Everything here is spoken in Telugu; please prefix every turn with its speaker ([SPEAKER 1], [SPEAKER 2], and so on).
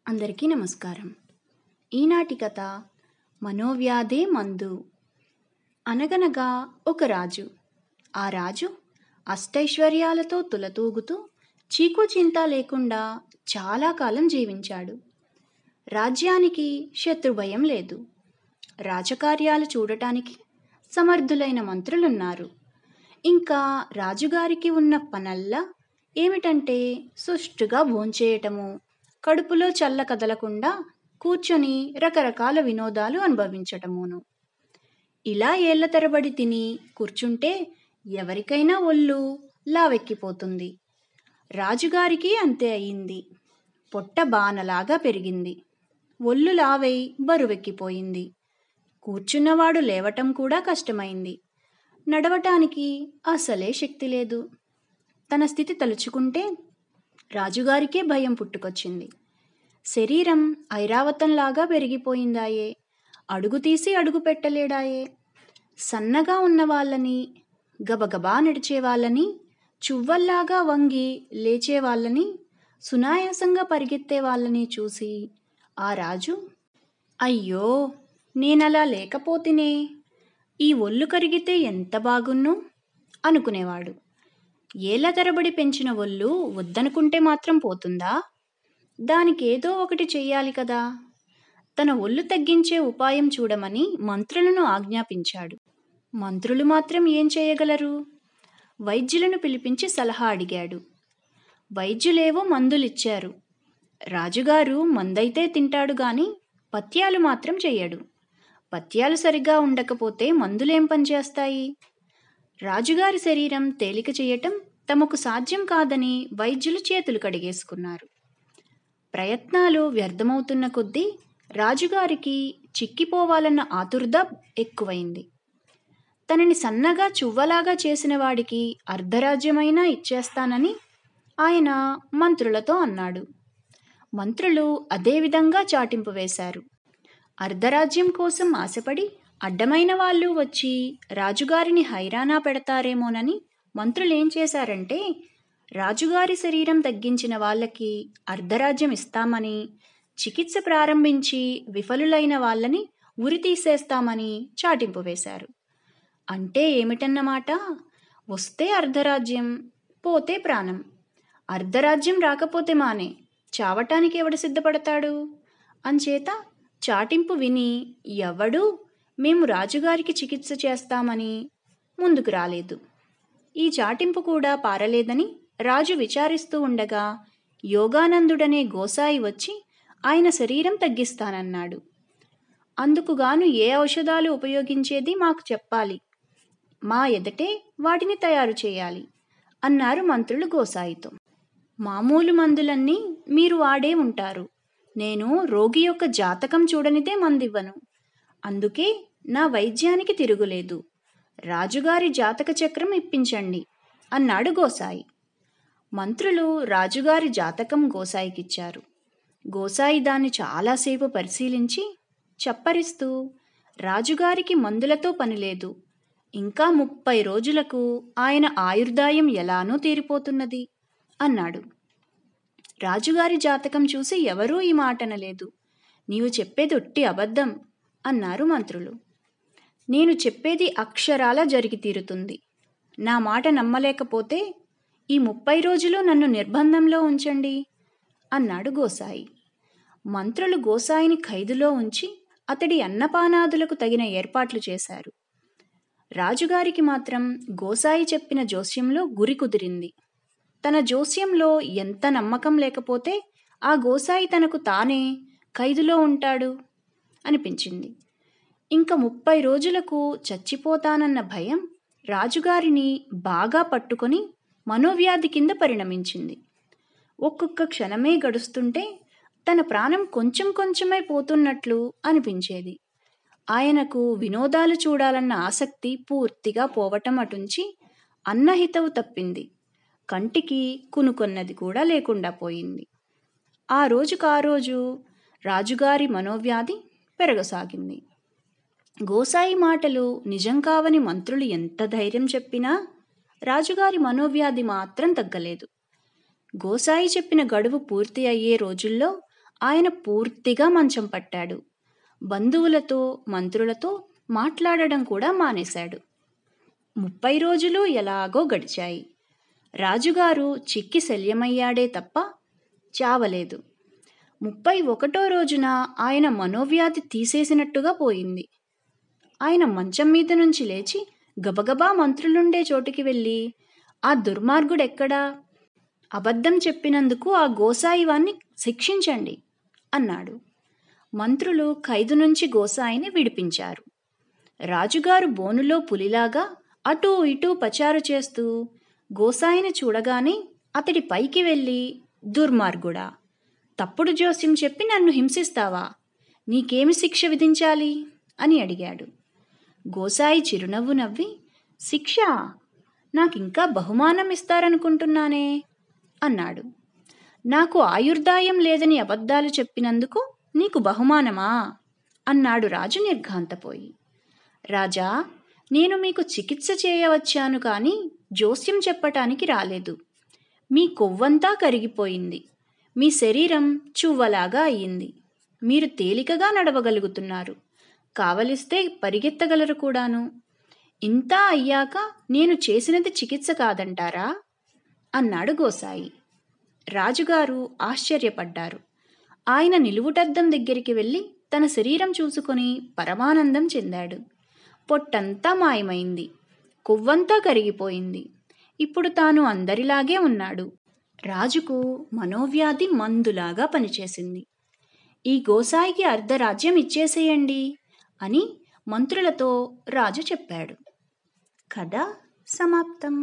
[SPEAKER 1] అందరికీ నమస్కారం. ఈనాటి కథ మనోవ్యాధే మందు. అనగనగా ఒక రాజు. ఆ రాజు అష్టైశ్వర్యాలతో తులతూగుతూ చీకు చింత లేకుండా చాలా కాలం జీవించాడు. రాజ్యానికి శత్రుభయం లేదు. రాజకార్యాలు చూడటానికి సమర్థులైన మంత్రులున్నారు. ఇంకా రాజుగారికి ఉన్న పనల్లా ఏమిటంటే సుష్టుగా భోంచేయటము, కడుపులో చల్ల కదలకుండా కూర్చొని రకరకాల వినోదాలు అనుభవించటమును. ఇలా ఏళ్ల తరబడి తిని కూర్చుంటే ఎవరికైనా ఒళ్ళు లావెక్కిపోతుంది. రాజుగారికి అంతే అయింది. పొట్ట బానలాగా పెరిగింది. ఒళ్ళు లావై బరువెక్కిపోయింది. కూర్చున్నవాడు లేవటం కూడా కష్టమైంది. నడవటానికి అసలే శక్తి లేదు. తన స్థితి తలుచుకుంటే రాజుగారికే భయం పుట్టుకొచ్చింది. శరీరం ఐరావతంలాగా పెరిగిపోయిందాయే. అడుగు తీసి అడుగు పెట్టలేడాయే. సన్నగా ఉన్న వాళ్ళని, గబగబా నడిచేవాళ్ళని, చువ్వల్లాగా వంగి లేచేవాళ్ళని, సునాయాసంగా పరిగెత్తే వాళ్ళని చూసి ఆ రాజు, అయ్యో, నేనలా లేకపోతేనే, ఈ ఒళ్ళు కరిగితే ఎంత బాగున్ను అనుకునేవాడు. ఏళ్ల తరబడి పెంచిన ఒళ్ళు వద్దనుకుంటే మాత్రం పోతుందా? దానికేదో ఒకటి చెయ్యాలి కదా. తన ఒళ్ళు తగ్గించే ఉపాయం చూడమని మంత్రులను ఆజ్ఞాపించాడు. మంత్రులు మాత్రం ఏం చేయగలరు? వైద్యులను పిలిపించి సలహా అడిగాడు. వైద్యులేవో మందులిచ్చారు. రాజుగారు మందైతే తింటాడు గాని పథ్యాలు మాత్రం చెయ్యడు. పథ్యాలు సరిగా ఉండకపోతే మందులేం పనిచేస్తాయి? రాజుగారి శరీరం తేలిక చేయటం తమకు సాధ్యం కాదని వైద్యులు చేతులు కడిగేసుకున్నారు. ప్రయత్నాలు వ్యర్థమవుతున్న కొద్దీ రాజుగారికి చిక్కిపోవాలన్న ఆతుర్ద ఎక్కువైంది. తనని సన్నగా చువ్వలాగా చేసిన వాడికి అర్ధరాజ్యమైనా ఇచ్చేస్తానని ఆయన మంత్రులతో అన్నాడు. మంత్రులు అదేవిధంగా చాటింపు వేశారు. అర్ధరాజ్యం కోసం ఆశపడి అడ్డమైన వాళ్ళు వచ్చి రాజుగారిని హైరానా పెడతారేమోనని మంత్రులేం చేశారంటే, రాజుగారి శరీరం తగ్గించిన వాళ్ళకి అర్ధరాజ్యం ఇస్తామని, చికిత్స ప్రారంభించి విఫలులైన వాళ్ళని ఉరి తీసేస్తామని చాటింపు వేశారు. అంటే ఏమిటన్నమాట? వస్తే అర్ధరాజ్యం, పోతే ప్రాణం. అర్ధరాజ్యం రాకపోతే మానే, చావటానికి ఎవడు సిద్ధపడతాడు? అంచేత చాటింపు విని ఎవడూ మేము రాజుగారికి చికిత్స చేస్తామని ముందుకు రాలేదు. ఈ చాటింపు కూడా పారలేదని రాజు విచారిస్తూ ఉండగా యోగానందుడనే గోసాయి వచ్చి ఆయన శరీరం తగ్గిస్తానన్నాడు. అందుకుగాను ఏ ఔషధాలు ఉపయోగించేది మాకు చెప్పాలి. మా ఎదటే వాటిని తయారు చేయాలి అన్నారు మంత్రులు గోసాయితో. మామూలు మందులన్నీ మీరు వాడే ఉంటారు. నేను రోగి యొక్క జాతకం చూడనిదే మందివ్వను. అందుకే నా వైద్యానికి తిరుగులేదు. రాజుగారి జాతక చక్రం ఇప్పించండి అన్నాడు గోసాయి. మంత్రులు రాజుగారి జాతకం గోసాయికిచ్చారు. గోసాయి దాన్ని చాలాసేపు పరిశీలించి చప్పరిస్తూ, రాజుగారికి మందులతో పనిలేదు. ఇంకా 30 రోజులకు ఆయన ఆయుర్దాయం ఎలానో తీరిపోతున్నది అన్నాడు. రాజుగారి జాతకం చూసి ఎవరూ ఈ మాటనలేదు. నీవు చెప్పేది ఒట్టి అబద్ధం అన్నారు మంత్రులు. నేను చెప్పేది అక్షరాలా జరిగి తీరుతుంది. నా మాట నమ్మలేకపోతే ఈ 30 రోజులు నన్ను నిర్బంధంలో ఉంచండి అన్నాడు గోసాయి. మంత్రులు గోసాయిని ఖైదులో ఉంచి అతడి అన్నపానాదులకు తగిన ఏర్పాట్లు చేశారు. రాజుగారికి మాత్రం గోసాయి చెప్పిన జోస్యంలో గురి కుదిరింది. తన జోస్యంలో ఎంత నమ్మకం లేకపోతే ఆ గోసాయి తనకు తానే ఖైదులో ఉంటాడు అనిపించింది. ఇంకా 30 రోజులకు చచ్చిపోతానన్న భయం రాజుగారిని బాగా పట్టుకొని మనోవ్యాధి కింద పరిణమించింది. ఒక్కొక్క క్షణమే గడుస్తుంటే తన ప్రాణం కొంచెం కొంచెమై పోతున్నట్లు అనిపించేది. ఆయనకు వినోదాలు చూడాలన్న ఆసక్తి పూర్తిగా పోవటం అటుంచి అన్నహితవు తప్పింది. కంటికి కునుకొన్నది కూడా లేకుండా పోయింది. ఆ రోజు రాజుగారి మనోవ్యాధి పెరగసాగింది. గోసాయి మాటలు నిజం కావని మంత్రులు ఎంత ధైర్యం చెప్పినా రాజుగారి మనోవ్యాధి మాత్రం తగ్గలేదు. గోసాయి చెప్పిన గడువు పూర్తి అయ్యే రోజుల్లో ఆయన పూర్తిగా మంచం పట్టాడు. బంధువులతో మంత్రులతో మాట్లాడడం కూడా మానేశాడు. 30 రోజులు ఎలాగో గడిచాయి. రాజుగారు చిక్కి శల్యమయ్యాడే తప్ప చావలేదు. 31వ రోజున ఆయన మనోవ్యాధి తీసేసినట్టుగా పోయింది. ఆయన మంచం మీద నుంచి లేచి గబగబా మంత్రులుండే చోటికి వెళ్ళి, ఆ దుర్మార్గుడెక్కడా? అబద్ధం చెప్పినందుకు ఆ గోసాయివాన్ని శిక్షించండి అన్నాడు. మంత్రులు ఖైదు నుంచి గోసాయిని విడిపించారు. రాజుగారు బోనులో పులిలాగా అటూ ఇటూ పచారు చేస్తూ గోసాయిని చూడగానే అతడి పైకి వెళ్ళి, దుర్మార్గుడా, తప్పుడు జోస్యం చెప్పి నన్ను హింసిస్తావా? నీకేమి శిక్ష విధించాలి అని అడిగాడు. గోసాయి చిరునవ్వు నవ్వి, శిక్ష? నాకింకా బహుమానం ఇస్తారనుకుంటున్నానే అన్నాడు. నాకు ఆయుర్దాయం లేదని అబద్ధాలు చెప్పినందుకు నీకు బహుమానమా అన్నాడు రాజు నిర్ఘాంతపోయి. రాజా, నేను మీకు చికిత్స చేయవచ్చాను కానీ జోస్యం చెప్పటానికి రాలేదు. మీ కొవ్వంతా కరిగిపోయింది. మీ శరీరం చువ్వలాగా అయ్యింది. మీరు తేలికగా నడవగలుగుతున్నారు. కావలిస్తే పరిగెత్తగలరు కూడాను. ఇంతా అయ్యాక నేను చేసినది చికిత్స కాదంటారా అన్నాడు గోసాయి. రాజుగారు ఆశ్చర్యపడ్డారు. ఆయన నిలువుటద్దం దగ్గరికి వెళ్ళి తన శరీరం చూసుకొని పరమానందం చెందాడు. పొట్టంతా మాయమైంది. కొవ్వంతా కరిగిపోయింది. ఇప్పుడు తాను అందరిలాగే ఉన్నాడు. రాజుకు మనోవ్యాధి మందులాగా పనిచేసింది. ఈ గోసాయికి అర్ధరాజ్యం ఇచ్చేసేయండి అని మంత్రులతో రాజు చెప్పాడు. కథ సమాప్తం.